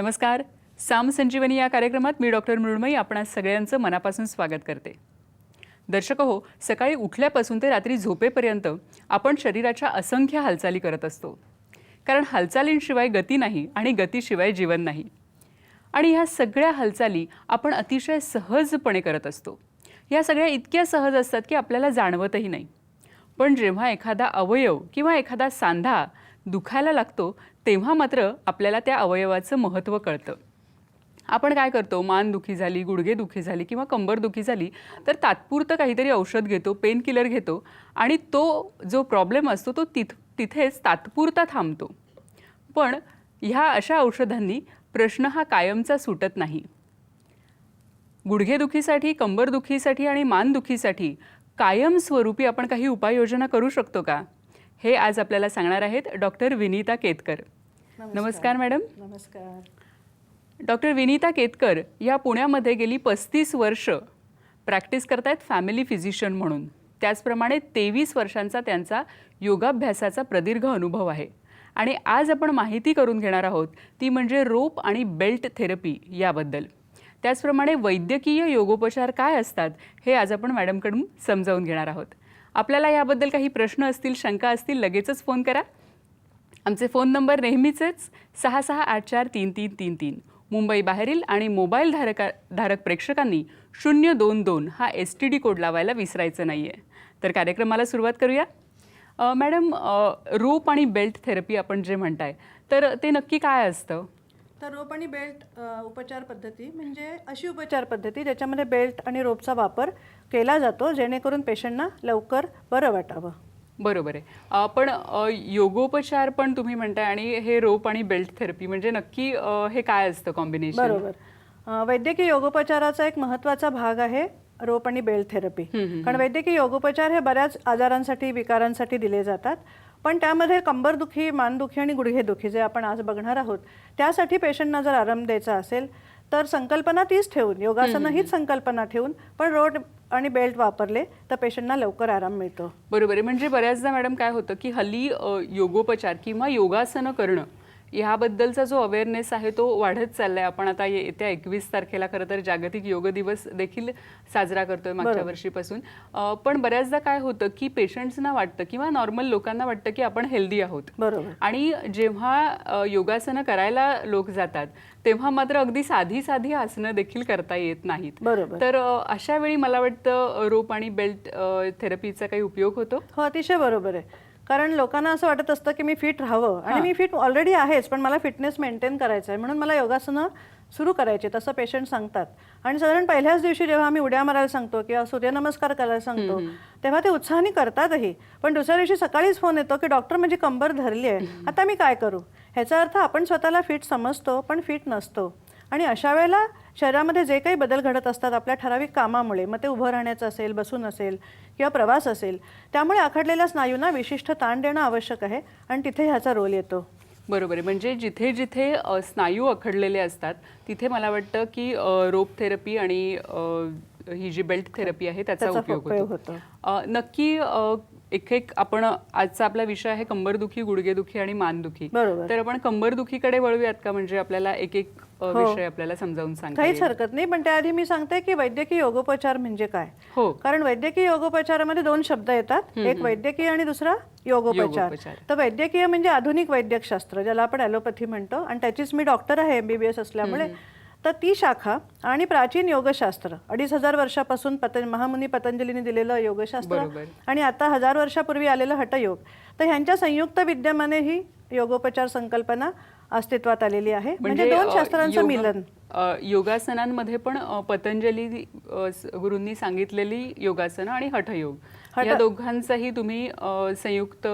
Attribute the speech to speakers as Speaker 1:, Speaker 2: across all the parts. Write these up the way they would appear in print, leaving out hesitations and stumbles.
Speaker 1: नमस्कार. साम संजीवनी या कार्यक्रमात मी डॉक्टर मृण्मयी आपणा सगळ्यांचं मनापासून स्वागत करते. दर्शक हो, सकाळी उठल्यापासून ते रात्री झोपेपर्यंत आपण शरीराच्या असंख्य हालचाली करत असतो. कारण हालचालींशिवाय गती नाही आणि गतीशिवाय जीवन नाही. आणि ह्या सगळ्या हालचाली आपण अतिशय सहजपणे करत असतो. या सगळ्या इतक्या सहज असतात की आपल्याला जाणवतही नाही. पण जेव्हा एखादा अवयव किंवा एखादा सांधा दुखायला लागतो तेव्हा मात्र आपल्याला त्या अवयवाचं महत्त्व कळतं. आपण काय करतो, मान दुखी झाली, गुडघे दुखी झाली किंवा कंबर दुखी झाली तर तात्पुरतं काहीतरी औषध घेतो, पेन किलर घेतो आणि तो जो प्रॉब्लेम असतो तो तिथेच तात्पुरता थांबतो. पण ह्या अशा औषधांनी प्रश्न हा कायमचा सुटत नाही. गुडघेदुखीसाठी, कंबरदुखीसाठी आणि मानदुखीसाठी कायमस्वरूपी आपण काही उपाययोजना करू शकतो का, हे आज आपल्याला सांगणार आहेत डॉक्टर विनीता केतकर. नमस्कार मॅडम.
Speaker 2: नमस्कार.
Speaker 1: डॉक्टर विनीता केतकर या पुण्यामध्ये गेली 35 वर्ष प्रॅक्टिस करतायत फॅमिली फिजिशियन म्हणून. त्याचप्रमाणे 23 वर्षांचा त्यांचा योगाभ्यासाचा प्रदीर्घ अनुभव आहे. आणि आज आपण माहिती करून घेणार आहोत ती म्हणजे रोप आणि बेल्ट थेरपी याबद्दल. त्याचप्रमाणे वैद्यकीय योगोपचार काय असतात हे आज आपण मॅडमकडून समजावून घेणार आहोत. आपल्याला याबद्दल काही प्रश्न असतील, शंका असतील, लगेचच फोन करा. आमचे फोन नंबर नेहमीचेच 66843333. मुंबई बाहेरील आणि मोबाईल धारक प्रेक्षकांनी 022 हा STD कोड लावायला विसरायचं नाही आहे. तर कार्यक्रमाला सुरुवात करूया. मॅडम, रोप आणि बेल्ट थेरपी आपण जे म्हणताय तर ते नक्की काय असतं?
Speaker 2: तर रोप आणि बेल्ट उपचार पद्धती म्हणजे अशी उपचार पद्धती ज्याच्यामध्ये बेल्ट आणि रोपचा वापर केला जातो जेणेकरून पेशंटना लवकर बरं वाटावं.
Speaker 1: बरोबर आहे. पण योगोपचार पण तुम्ही म्हणताय आणि हे रोप आणि बेल्ट थेरपी म्हणजे नक्की हे काय असतं कॉम्बिनेशन?
Speaker 2: बरोबर. वैद्यकीय योगोपचाराचा एक महत्त्वाचा भाग आहे रोप आणि बेल्ट थेरपी. कारण वैद्यकीय योगोपचार हे बऱ्याच आजारांसाठी, विकारांसाठी दिले जातात. पण त्यामध्ये कंबरदुखी, मानदुखी आणि गुडघेदुखी जे आपण आज बघणार आहोत त्यासाठी पेशंटना जर आराम द्यायचा असेल तर संकल्पना तीच ठेवून, योगासनं हीच संकल्पना ठेवून पण रोप आणि बेल्ट वापरले तर पेशंटना लवकर आराम मिळतो.
Speaker 1: बरोबर आहे. म्हणजे बऱ्याचदा मॅडम काय होतं की हल्ली योगोपचार किंवा योगासनं करणं ह्याबद्दलचा जो अवेअरनेस आहे तो वाढत चाललाय. आपण आता येत्या 21 तारखेला खरं तर जागतिक योग दिवस देखील साजरा करतोय मागच्या वर्षीपासून. पण बऱ्याचदा काय होतं की पेशंट्सना वाटतं किंवा नॉर्मल लोकांना वाटतं की आपण हेल्दी आहोत.
Speaker 2: बरोबर.
Speaker 1: आणि जेव्हा योगासनं करायला लोक जातात तेव्हा मात्र अगदी साधी आसनं देखील करता येत नाहीत.
Speaker 2: बरोबर.
Speaker 1: तर अशा वेळी मला वाटतं रोप आणि बेल्ट थेरपीचा काही उपयोग होतो?
Speaker 2: हो, अतिशय बरोबर आहे. कारण लोकांना असं वाटत असतं की मी फिट राहावं आणि मी फिट ऑलरेडी आहेच पण मला फिटनेस मेंटेन करायचं आहे म्हणून मला योगासनं सुरू करायचे तसं पेशंट सांगतात. आणि साधारण पहिल्याच दिवशी जेव्हा आम्ही उड्या मारायला सांगतो किंवा सूर्यनमस्कार करायला सांगतो तेव्हा ते उत्साहाने करतातही. पण दुसऱ्या दिवशी सकाळीच फोन येतो की डॉक्टर माझी कंबर धरली आहे, आता मी काय करू? ह्याचा अर्थ आपण स्वतःला फिट समजतो पण फिट नसतो. आणि अशा वेळेला शरीरामध्ये जे काही बदल घडत असतात आपल्या ठराविक कामामुळे, मग ते उभं राहण्याचं असेल, बसून असेल किंवा प्रवास असेल, त्यामुळे आखडलेल्या स्नायूंना विशिष्ट ताण देणं आवश्यक आहे आणि तिथे ह्याचा रोल येतो.
Speaker 1: बरोबर आहे. म्हणजे जिथे जिथे स्नायू अखडलेले असतात तिथे मला वाटतं की रोप थेरपी आणि ही जी बेल्ट थेरपी आहे त्याचा उपयोग होतो. नक्की एक आपण आजचा आपला विषय आहे कंबरदुखी, गुडघेदुखी आणि मानदुखी. तर आपण कंबरदुखीकडे वळूयात का? म्हणजे आपल्याला एक विषय आपल्याला समजावून सांगा.
Speaker 2: काहीच हरकत नाही. पण त्याआधी मी सांगते की वैद्यकीय योगोपचार म्हणजे काय. कारण वैद्यकीय योगोपचारामध्ये 2 शब्द येतात, एक वैद्यकीय आणि दुसरा योगोपचार. तर वैद्यकीय म्हणजे आधुनिक वैद्यकशास्त्र ज्याला आपण ॲलोपॅथी म्हणतो आणि त्याचीच मी डॉक्टर आहे MBBS असल्यामुळे. तर ती शाखा आणि प्राचीन योगशास्त्र 2500 वर्षापासून महामुनी पतंजलीने दिलेलं योगशास्त्र आणि आता 1000 वर्षापूर्वी आलेलं हठयोग, तर ह्यांच्या संयुक्त विद्यमाने ही योगोपचार संकल्पना अस्तित्वात आलेली आहे. म्हणजे 2 शास्त्रांचं मिलन.
Speaker 1: योगासनांमध्ये पण पतंजली गुरूंनी सांगितलेली योगासनं आणि हठयोग या दोघांचाही तुम्ही संयुक्त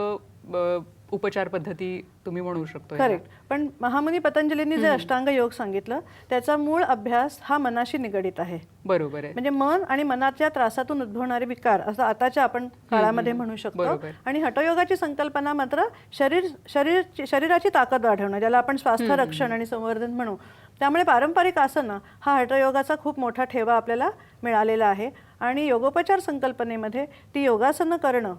Speaker 1: उपचार पद्धती तुम्ही म्हणू शकतो.
Speaker 2: करेक्ट. पण महामुनी पतंजलींनी जे अष्टांग योग सांगितलं त्याचा मूळ अभ्यास हा मनाशी निगडित आहे.
Speaker 1: बरोबर आहे.
Speaker 2: म्हणजे मन आणि मनाच्या त्रासातून उद्भवणारे विकार असं आताच्या आपण काळामध्ये म्हणू शकतो. आणि हठयोगाची संकल्पना मात्र शरीराची ताकद वाढवणं, ज्याला आपण स्वास्थ्य रक्षण आणि संवर्धन म्हणू. त्यामुळे पारंपरिक आसनं हा हठयोगाचा खूप मोठा ठेवा आपल्याला मिळालेला आहे. आणि योगोपचार संकल्पनेमध्ये ती योगासनं करणं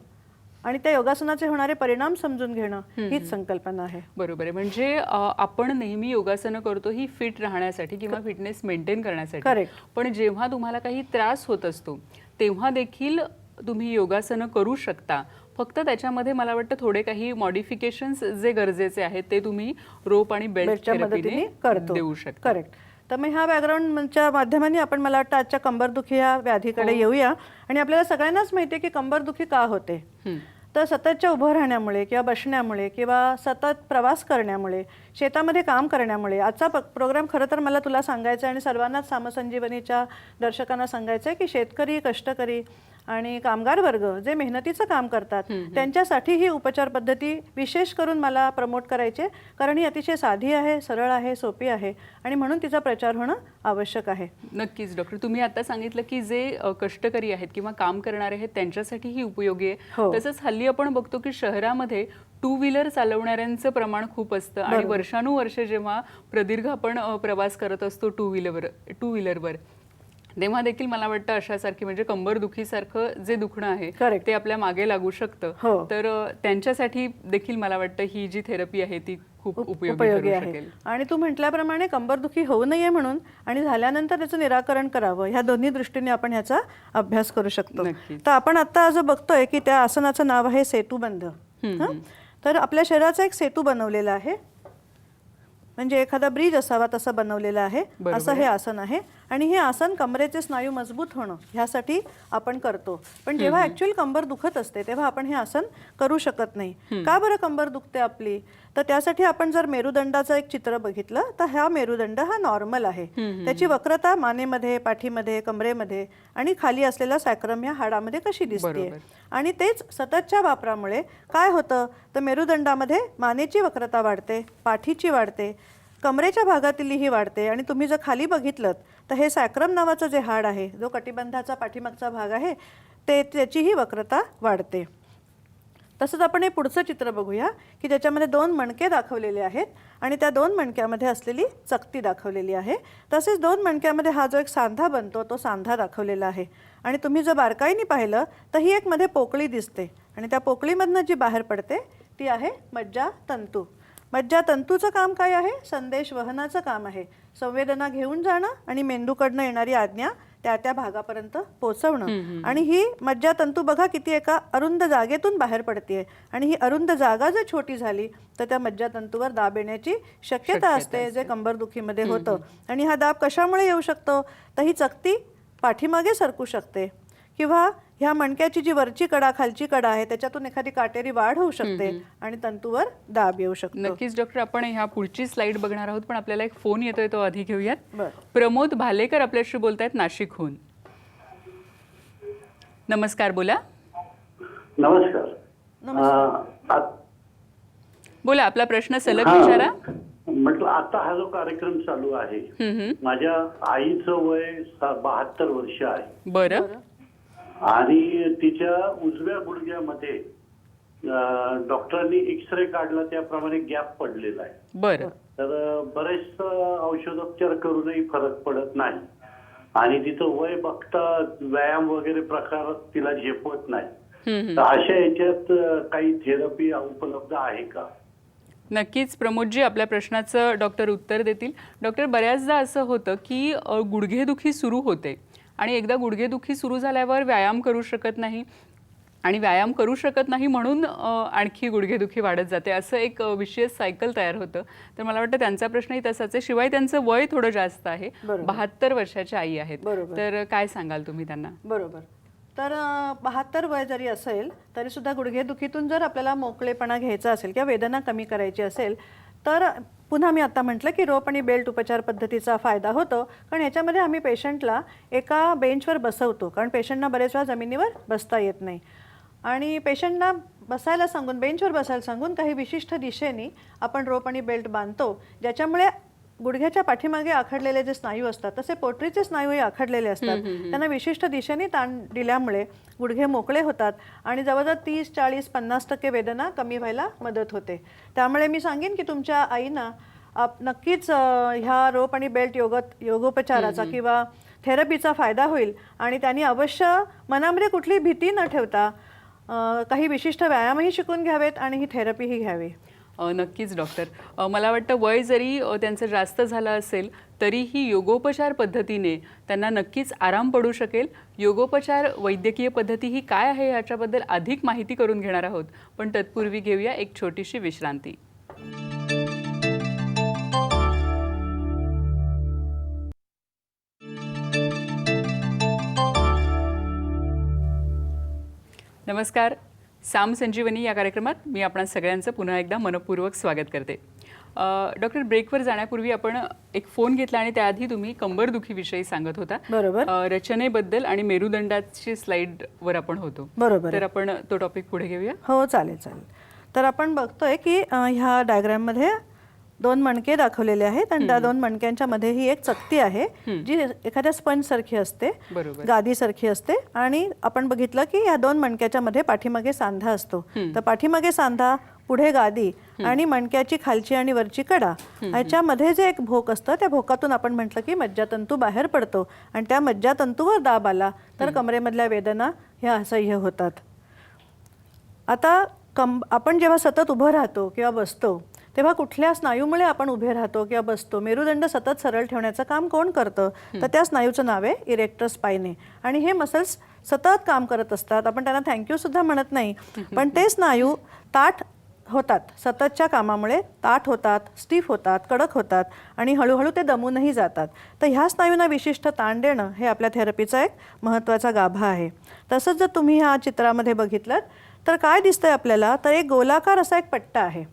Speaker 2: आणि त्या योगासनाचे होणारे परिणाम समजून घेणं हीच संकल्पना आहे.
Speaker 1: बरोबर आहे. म्हणजे आपण नेहमी योगासनं करतो ही फिट राहण्यासाठी किंवा फिटनेस मेंटेन करण्यासाठी.
Speaker 2: करेक्ट.
Speaker 1: पण जेव्हा तुम्हाला काही त्रास होत असतो तेव्हा देखील तुम्ही योगासनं करू शकता. फक्त त्याच्यामध्ये मला वाटतं थोडे काही मॉडिफिकेशन्स जे गरजेचे आहेत ते तुम्ही रोप आणि बेल्ट
Speaker 2: बेल्टच्या मदतीने करतो.
Speaker 1: देऊ शकता.
Speaker 2: करेक्ट. तर मग ह्या बॅकग्राऊंडच्या माध्यमाने आपण मला वाटतं आजच्या कंबरदुखी या व्याधीकडे येऊया. आणि आपल्याला सगळ्यांनाच माहिती आहे की कंबरदुखी का होते. तर सततच्या उभं राहण्यामुळे किंवा बसण्यामुळे किंवा सतत प्रवास करण्यामुळे, शेतामध्ये काम करण्यामुळे. आजचा प्रोग्राम खरं तर मला तुला सांगायचं आहे आणि सर्वांनाच सामसंजीवनीच्या दर्शकांना सांगायचं आहे की शेतकरी, कष्टकरी आणि कामगार वर्ग जे मेहनतीचं काम करतात त्यांच्यासाठी ही उपचार पद्धती विशेष करून मला प्रमोट करायचे, कारण ही अतिशय साधी आहे, सरळ आहे, सोपी आहे आणि म्हणून तिचा प्रचार होणं आवश्यक आहे.
Speaker 1: नक्कीच डॉक्टर, तुम्ही आता सांगितलं की जे कष्टकरी आहेत किंवा काम करणारे आहेत त्यांच्यासाठी ही उपयोगी आहे. तसंच हल्ली आपण बघतो की शहरामध्ये टू व्हीलर चालवणाऱ्यांचं प्रमाण खूप असतं आणि वर्षानुवर्षे जेव्हा प्रदीर्घ आपण प्रवास करत असतो टू व्हीलरवर तेव्हा देखील मला वाटतं अशासारखी म्हणजे कंबरदुखीसारखं जे दुखणं आहे ते आपल्या मागे लागू शकतं. तर त्यांच्यासाठी देखील मला वाटतं ही जी थेरपी आहे ती खूप उपयोगी आहे.
Speaker 2: आणि तू म्हटल्याप्रमाणे कंबरदुखी होऊ नये म्हणून आणि झाल्यानंतर त्याचं निराकरण करावं ह्या दोन्ही दृष्टीने आपण ह्याचा अभ्यास करू शकतो. तर आपण आता जो बघतोय की त्या आसनाचं नाव आहे सेतुबंध. तर आपल्या शरीराचा एक सेतू बनवलेला आहे, म्हणजे एखादा ब्रिज असावा तसं बनवलेलं आहे, असं हे आसन आहे. आणि हे आसन कमरेचे स्नायू मजबूत होणं ह्यासाठी आपण करतो. पण जेव्हा ऍक्च्युअल कंबर दुखत असते तेव्हा आपण हे आसन करू शकत नाही. का बरं कंबर दुखते आपली? तर त्यासाठी आपण जर मेरुदंडाचं एक चित्र बघितलं तर हा मेरुदंड हा नॉर्मल आहे. त्याची वक्रता मानेमध्ये, पाठीमध्ये, कमरेमध्ये आणि खाली असलेला सॅक्रम या हाडामध्ये कशी दिसते. आणि तेच सततच्या वापरामुळे काय होतं तर मेरुदंडामध्ये मानेची वक्रता वाढते, पाठीची वाढते, कमरेच्या भागातीलही वाढते. आणि तुम्ही जर खाली बघितलं तर हे सॅक्रम नावाचं जे हाड आहे, जो कटिबंधाचा पाठीमागचा भाग आहे, त्याचीही वक्रता वाढते. तसंच आपण हे पुढचं चित्र बघूया की ज्याच्यामध्ये दोन मणके दाखवलेले आहेत आणि त्या दोन मणक्यामध्ये असलेली चकती दाखवलेली आहे. तसेच दोन मणक्यामध्ये हा जो एक सांधा बनतो तो सांधा दाखवलेला आहे. आणि तुम्ही जर बारकाईने पाहिलं तर ही एक मध्ये पोकळी दिसते आणि त्या पोकळीमधनं जी बाहेर पडते ती आहे मज्जातंतू. मज्जातंतूचं काम काय आहे? संदेश वहनाचं काम आहे. संवेदना घेऊन जाणं आणि मेंदूकडनं येणारी आज्ञा त्या त्या भागापर्यंत पोहोचवणं. आणि ही मज्जातंतू बघा किती एका अरुंद जागेतून बाहेर पडते आणि ही अरुंद जागा जर छोटी झाली तर त्या मज्जातंतूवर दाब येण्याची शक्यता असते, जे कंबरदुखीमध्ये होतं. आणि हा दाब कशामुळे येऊ शकतो तर ही चकती पाठीमागे सरकू शकते किंवा ह्या मणक्याची जी वरची कडा खालची कडा आहे त्याच्यातून एखादी काटेरी वाढ होऊ शकते आणि तंतूवर दाब येऊ शकतो.
Speaker 1: नक्कीच डॉक्टर, आपण ह्या पुढची स्लाइड बघणार आहोत पण आपल्याला एक फोन येतोय तो आधी घेऊयात. प्रमोद भालेकर आपल्याशी बोलतायत नाशिकहून. नमस्कार, बोला.
Speaker 3: नमस्कार.
Speaker 1: बोला, आपला प्रश्न सलग विचारा.
Speaker 3: म्हटलं आता हा जो कार्यक्रम चालू आहे, माझ्या आईचं वय 72 वर्ष आहे.
Speaker 1: बरं.
Speaker 3: आणि तिच्या उजव्या गुडघ्यामध्ये डॉक्टरांनी एक्सरे काढला त्याप्रमाणे गॅप पडलेला आहे.
Speaker 1: बरं.
Speaker 3: तर बरेच औषधोपचार करूनही फरक पडत नाही आणि तिचं वय बघता व्यायाम वगैरे प्रकार तिला झेपवत नाही. तर अशा याच्यात काही थेरपी उपलब्ध आहे का?
Speaker 1: नक्कीच प्रमोदजी, आपल्या प्रश्नाचं डॉक्टर उत्तर देतील. डॉक्टर, बऱ्याचदा असं होतं की गुडघेदुखी सुरू होते आणि एकदा गुडघेदुखी सुरू झाल्यावर व्यायाम करू शकत नाही आणि व्यायाम करू शकत नाही म्हणून आणखी गुडघेदुखी वाढत जाते, असं एक विशेष सायकल तयार होतं. तर मला वाटतं त्यांचा प्रश्नही तसाच आहे. शिवाय त्यांचं वय थोडं जास्त आहे, 72 वर्षाच्या आई आहेत. तर काय सांगाल तुम्ही त्यांना?
Speaker 2: बरोबर. तर 72 वय जरी असेल तरी सुद्धा गुडघेदुखीतून जर आपल्याला मोकळेपणा घ्यायचा असेल किंवा वेदना कमी करायची असेल तर पुन्हा मी आता म्हटलं की रोप आणि बेल्ट उपचार पद्धतीचा फायदा होतो. कारण ह्याच्यामध्ये आम्ही पेशंटला एका बेंचवर बसवतो, कारण पेशंटना बरेच वेळा जमिनीवर बसता येत नाही. आणि पेशंटना बसायला सांगून, बेंचवर बसायला सांगून काही विशिष्ट दिशेने आपण रोप आणि बेल्ट बांधतो, ज्याच्यामुळे गुडघ्याच्या पाठीमागे आखडलेले जे स्नायू असतात तसे पोटरीचे स्नायूही आखडलेले असतात. त्यांना विशिष्ट दिशेने ताण दिल्यामुळे गुडघे मोकळे होतात आणि जवळजवळ 30, 40, 50% वेदना कमी व्हायला मदत होते. त्यामुळे मी सांगेन की तुमच्या आईना नक्कीच ह्या रोप आणि बेल्ट योगोपचाराचा किंवा थेरपीचा फायदा होईल आणि त्यांनी अवश्य मनामध्ये कुठली भीती न ठेवता काही विशिष्ट व्यायामही शिकून घ्यावेत आणि ही थेरपीही घ्यावी.
Speaker 1: नक्कीच डॉक्टर. मला वाटतं वय जरी त्यांचं जास्त झालं असेल तरीही योगोपचार पद्धतीने त्यांना नक्कीच आराम पडू शकेल. योगोपचार वैद्यकीय पद्धती ही काय आहे याच्याबद्दल अधिक माहिती करून घेणार आहोत, पण तत्पूर्वी घेऊया एक छोटीशी विश्रांती. नमस्कार. साम संजीवनी या कार्यक्रमात मी आपणा सगळ्यांचं पुन्हा एकदा मनपूर्वक स्वागत करते. डॉक्टर, ब्रेकवर जाण्यापूर्वी आपण एक फोन घेतला आणि त्याआधी तुम्ही कंबरदुखीविषयी सांगत होता.
Speaker 2: बरोबर.
Speaker 1: रचनेबद्दल आणि मेरुदंडाची स्लाइडवर आपण होतो.
Speaker 2: बरोबर.
Speaker 1: तर आपण तो टॉपिक पुढे घेऊया.
Speaker 2: हो, चालेल चालेल. तर आपण बघतोय की ह्या डायग्राममध्ये 2 मणके दाखवलेले आहेत आणि त्या 2 मणक्यांच्या मध्ये ही एक चकती आहे जी एखाद्या स्पंज सारखी असते,
Speaker 1: बरोबर.
Speaker 2: गादी सारखी असते. आणि आपण बघितलं की या 2 मणक्याच्या मध्ये पाठीमागे सांधा असतो. तर पाठीमागे सांधा, पुढे गादी आणि मणक्याची खालची आणि वरची कडा, ह्याच्यामध्ये जे एक भोक असतं त्या भोकातून आपण म्हटलं की मज्जातंतू बाहेर पडतो आणि त्या मज्जातंतूवर दाब आला तर कमरेमधल्या वेदना ह्या असह्य होतात. आता आपण जेव्हा सतत उभं राहतो किंवा बसतो तेव्हा कुठल्या स्नायूमुळे आपण उभे राहतो किंवा बसतो? मेरुदंड सतत सरळ ठेवण्याचं काम कोण करतं? तर त्या स्नायूचं नाव आहे इरेक्टर स्पायने. आणि हे मसल्स सतत काम करत असतात. आपण त्यांना थँक्यू सुद्धा म्हणत नाही, पण ते स्नायू ताठ होतात, सततच्या कामामुळे ताठ होतात, स्टिफ होतात, कडक होतात आणि हळूहळू ते दमूनही जातात. तर ह्या स्नायूंना विशिष्ट ताण देणं हे आपल्या थेरपीचा एक महत्त्वाचा गाभा आहे. तसंच जर तुम्ही ह्या चित्रामध्ये बघितलं तर काय दिसतंय आपल्याला? तर एक गोलाकार असा एक पट्टा आहे.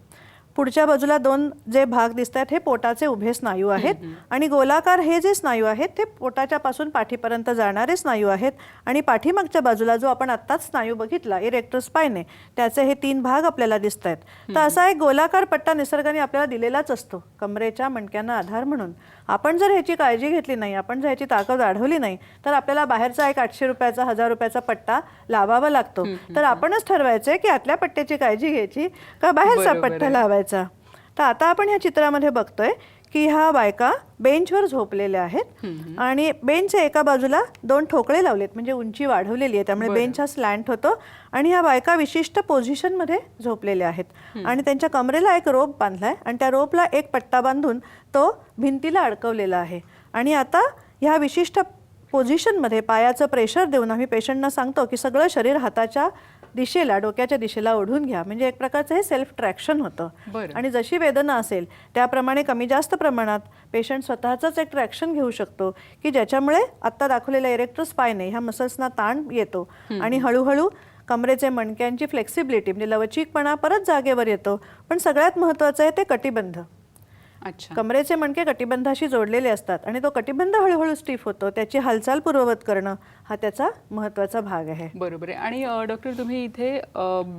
Speaker 2: पुढच्या बाजूला 2 जे भाग दिसत आहेत हे पोटाचे उभे स्नायू आहेत आणि गोलाकार हे जे स्नायू आहेत ते पोटाच्या पासून पाठीपर्यंत जाणारे स्नायू आहेत. आणि पाठीमागच्या बाजूला जो आपण आत्ताच स्नायू बघितला इरेक्टर स्पायने, त्याचे हे 3 भाग आपल्याला दिसत आहेत. तर असा एक गोलाकार पट्टा निसर्गाने आपल्याला दिलेलाच असतो कमरेच्या मणक्यांना आधार म्हणून. आपण जर ह्याची काळजी घेतली नाही, आपण जर ह्याची ताकद वाढवली नाही तर आपल्याला बाहेरचा एक 800 रुपयाचा 1000 रुपयाचा पट्टा लावावा लागतो. तर आपणच ठरवायचं की आतल्या पट्ट्याची काळजी घ्यायची का बाहेरचा पट्टा लावायचा. तर आता आपण ह्या चित्रामध्ये बघतोय की ह्या बायका बेंचवर झोपलेल्या आहेत आणि बेंचच्या एका बाजूला 2 ठोकळे लावलेत, म्हणजे उंची वाढवलेली आहे, त्यामुळे बेंच हा स्लॅन्ट होतो. आणि ह्या बायका विशिष्ट पोझिशनमध्ये झोपलेल्या आहेत आणि त्यांच्या कमरेला एक रोप बांधलाय आणि त्या रोपला एक पट्टा बांधून तो भिंतीला अडकवलेला आहे. आणि आता ह्या विशिष्ट पोझिशनमध्ये पायाचं प्रेशर देऊन आम्ही पेशंटना सांगतो की सगळं शरीर हाताच्या दिशेला, डोक्याच्या दिशेला ओढून घ्या. म्हणजे एक प्रकारचं हे सेल्फ ट्रॅक्शन होतं. आणि जशी वेदना असेल त्याप्रमाणे कमी जास्त प्रमाणात पेशंट स्वतःचंच एक ट्रॅक्शन घेऊ शकतो की ज्याच्यामुळे आत्ता दाखवलेल्या इरेक्टर स्पायने ह्या मसल्सना ताण येतो आणि हळूहळू कमरेचे मणक्यांची फ्लेक्सिबिलिटी म्हणजे लवचिकपणा परत जागेवर येतो. पण सगळ्यात महत्त्वाचं आहे ते कटिबंध. कमरेचे मणके कटिबंधाशी जोडलेले असतात आणि तो कटिबंध हळूहळू स्टिफ होतो. त्याची हालचाल पूर्ववत करणं हा त्याचा महत्त्वाचा भाग आहे.
Speaker 1: बरोबर आहे. आणि डॉक्टर, तुम्ही इथे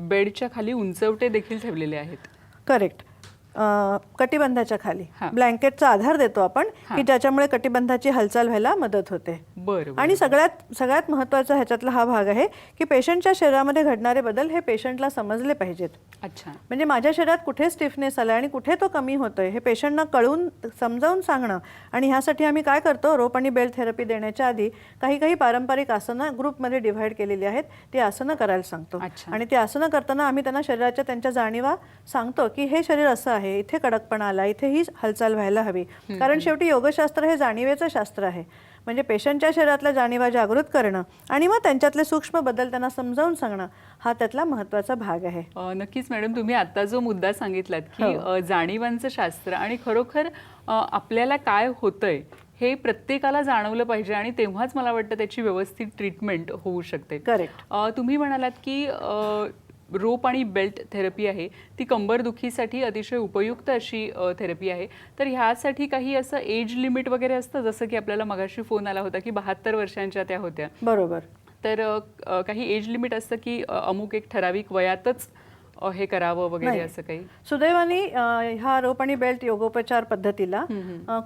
Speaker 1: बेडच्या खाली उंचवटे देखील ठेवलेले आहेत.
Speaker 2: करेक्ट. कटिबंधाच्या खाली ब्लँकेटचा आधार देतो आपण की ज्याच्यामुळे कटिबंधाची हालचाल व्हायला मदत होते. आणि सगळ्यात महत्त्वाचा ह्याच्यातला हा भाग आहे की पेशंटच्या शरीरामध्ये घडणारे बदल हे पेशंटला समजले पाहिजेत.
Speaker 1: अच्छा.
Speaker 2: म्हणजे माझ्या शरीरात कुठे स्टिफनेस आला आणि कुठे तो कमी होतोय हे पेशंटना कळून समजावून सांगणं. आणि ह्यासाठी आम्ही काय करतो, रोप आणि बेल्ट थेरपी देण्याच्या आधी काही पारंपरिक आसनं ग्रुपमध्ये डिव्हाइड केलेली आहेत, ती आसनं करायला सांगतो. आणि ती आसनं करताना आम्ही त्यांना शरीराच्या त्यांच्या जाणीवा सांगतो की हे शरीर असं आहे, इथे कडकपणा आला, इथे ही हालचाल व्हायला हवी. कारण शेवटी योगशास्त्र हे जाणीवेचं शास्त्र आहे. म्हणजे पेशंटच्या शरीरातल्या जाणीवा जागृत करणं आणि मग त्यांच्यातले सूक्ष्म बदल त्यांना समजावून सांगणं हा त्यातला महत्त्वाचा भाग आहे.
Speaker 1: नक्कीच मॅडम, तुम्ही आता जो मुद्दा सांगितलात की जाणीवांचं शास्त्र आणि खरोखर आपल्याला काय होतंय हे प्रत्येकाला जाणवलं पाहिजे आणि तेव्हाच मला वाटतं त्याची व्यवस्थित ट्रीटमेंट होऊ शकते.
Speaker 2: करेक्ट.
Speaker 1: तुम्ही म्हणालात की रोप आणि बेल्ट थेरपी आहे ती कंबरदुखीसाठी अतिशय उपयुक्त अशी थेरपी आहे. तर ह्यासाठी काही असं एज लिमिट वगैरे असतं, जसं की आपल्याला मगाशी फोन आला होता की 72 वर्षांच्या त्या होत्या.
Speaker 2: बरोबर.
Speaker 1: तर काही एज लिमिट असतं की अमुक एक ठराविक वयातच हे करावं वगैरे असं काही?
Speaker 2: सुदैवाने ह्या रोप आणि बेल्ट योगोपचार पद्धतीला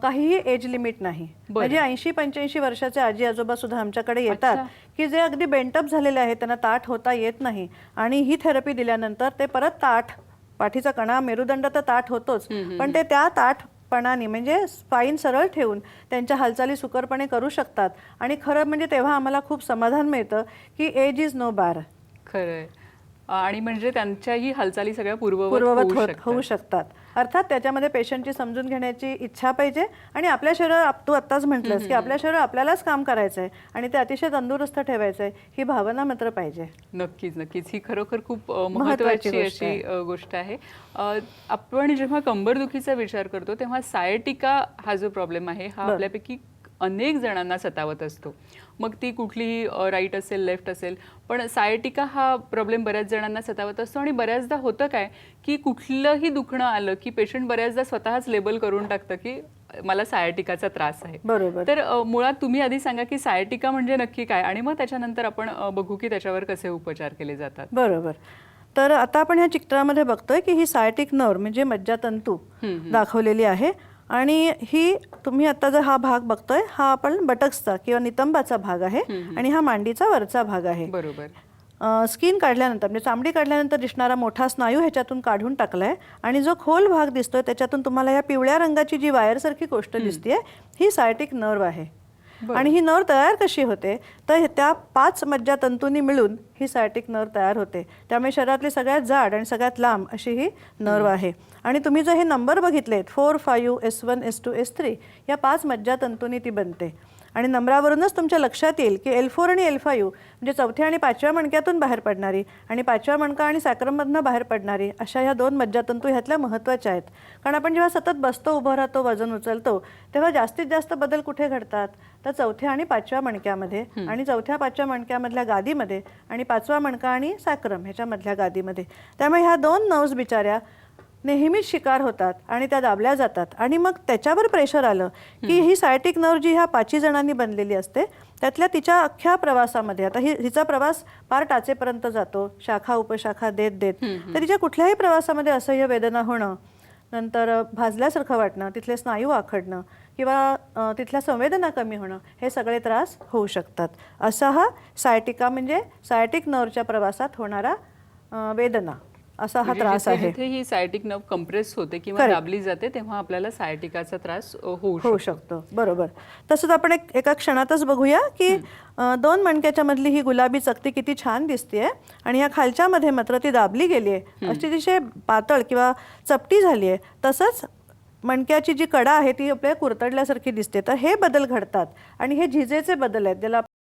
Speaker 2: काहीही एज लिमिट नाही. म्हणजे 80-85 वर्षाचे आजी आजोबा सुद्धा आमच्याकडे येतात की जे अगदी बेंटअप झालेले आहेत, त्यांना ताठ होता येत नाही आणि ही थेरपी दिल्यानंतर ते परत ताठ, पाठीचा कणा मेरुदंड तर ताठ होतोच, पण ते त्या ताठपणाने म्हणजे स्पाईन सरळ ठेवून त्यांच्या हालचाली सुकरपणे करू शकतात. आणि खरं म्हणजे तेव्हा आम्हाला खूप समाधान मिळतं की एज इज नो बार.
Speaker 1: खरंय. आणि म्हणजे त्यांच्याही हालचाली सगळ्या पूर्ववत
Speaker 2: पूर्ववत
Speaker 1: होऊ शकतात.
Speaker 2: होऊ शकतात. अर्थात त्याच्यामध्ये पेशंटची समजून घेण्याची इच्छा पाहिजे आणि आपल्या शरीरावर तू आत्ताच म्हटलंस की आपल्या शरीरावर आपल्यालाच काम करायचं आहे आणि ते अतिशय तंदुरुस्त ठेवायचं आहे, ही भावना मात्र पाहिजे.
Speaker 1: नक्कीच नक्कीच ही खरोखर खूप
Speaker 2: महत्त्वाची
Speaker 1: महत्त्वाची
Speaker 2: गोष्ट
Speaker 1: अशी गोष्ट आहे. आपण जेव्हा कंबरदुखीचा विचार करतो तेव्हा सायटिका हा जो प्रॉब्लेम आहे हा आपल्यापैकी अनेक जणांना सतावत असतो. मग ती कुठलीही राईट असेल लेफ्ट असेल, पण सायटिका हा प्रॉब्लेम बऱ्याच जणांना सतावत असतो आणि बऱ्याचदा होतं काय की कुठलंही दुखणं आलं की पेशंट बऱ्याचदा स्वतःच लेबल करून टाकतं की मला सायटिकाचा त्रास आहे.
Speaker 2: बरोबर.
Speaker 1: तर मुळात तुम्ही आधी सांगा की सायटिका म्हणजे नक्की काय आणि मग त्याच्यानंतर आपण बघू की त्याच्यावर कसे उपचार केले जातात.
Speaker 2: बरोबर. तर आता आपण ह्या चित्रामध्ये बघतोय की ही सायटिक नर्व म्हणजे मज्जातंतू दाखवलेली आहे आणि ही तुम्ही आता जर हा भाग बघतोय हा आपण बटक्सचा किंवा नितंबाचा भाग आहे आणि हा मांडीचा वरचा भाग आहे.
Speaker 1: बरोबर.
Speaker 2: स्किन काढल्यानंतर म्हणजे चामडी काढल्यानंतर दिसणारा मोठा स्नायू ह्याच्यातून काढून टाकलाय आणि जो खोल भाग दिसतोय त्याच्यातून तुम्हाला या पिवळ्या रंगाची जी वायरसारखी गोष्ट दिसतेय ही सायटिक नर्व आहे. आणि ही नर्व तयार कशी होते तर त्या 5 मज्जातंतूंनी मिळून ही सायटिक नर्व तयार होते. त्यामुळे शरीरातली सगळ्यात जाड आणि सगळ्यात लांब अशी ही नर्व आहे. आणि तुम्ही जर हे नंबर बघितलेत 4, 5, S1, S2, S3 या 5 मज्जातंतूंनी ती बनते. आणि नंबरावरूनच तुमच्या लक्षात येईल की L4 आणि L5 म्हणजे चौथ्या आणि 5व्या मणक्यातून बाहेर पडणारी आणि 5व्या मणका आणि सॅक्रममधनं बाहेर पडणारी अशा ह्या 2 मज्जातंतू ह्यातल्या महत्त्वाच्या आहेत. कारण आपण जेव्हा सतत बसतो, उभं राहतो, वजन उचलतो तेव्हा जास्तीत जास्त बदल कुठे घडतात तर चौथ्या आणि 5व्या मणक्यामध्ये आणि चौथ्या 5व्या मणक्यामधल्या गादीमध्ये आणि 5वा मणका आणि सॅक्रम ह्याच्यामधल्या गादीमध्ये. त्यामुळे ह्या 2 नर्व्स बिचाऱ्या नेहमीच शिकार होतात आणि त्या दाबल्या जातात आणि मग त्याच्यावर प्रेशर आलं की ही सायटिक नर्व जी ह्या 5 जणांनी बनलेली असते त्यातल्या तिच्या अख्ख्या प्रवासामध्ये आता हिचा प्रवास पार टाचेपर्यंत जातो, शाखा उपशाखा देत देत. तर तिच्या कुठल्याही प्रवासामध्ये असह्य वेदना होणं, नंतर भाजल्यासारखं वाटणं, तिथले स्नायू आखडणं किंवा तिथल्या संवेदना कमी होणं हे सगळे त्रास होऊ शकतात. असा हा सायटिका म्हणजे सायटिक नर्वच्या प्रवासात होणारा वेदना असा हा त्रास आहे.
Speaker 1: जिथे ही सायटिक नर्व कंप्रेस होते किंवा दाबली जाते तेव्हा आपल्याला सायटिकाचा त्रास होऊ शकतो.
Speaker 2: बरोबर. तसंच आपण एका क्षणातच बघूया की 2 मणक्याच्या मधली ही गुलाबी चकती किती छान दिसतेय आणि ह्या खालच्या मध्ये मात्र ती दाबली गेली आहे, अतिशय पातळ किंवा चपटी झाली आहे. तसंच मणक्याची जी कडा आहे ती आपल्या कुरतडल्यासारखी दिसते. तर हे बदल घडतात आणि हे झिजेचे बदल आहेत ज्याला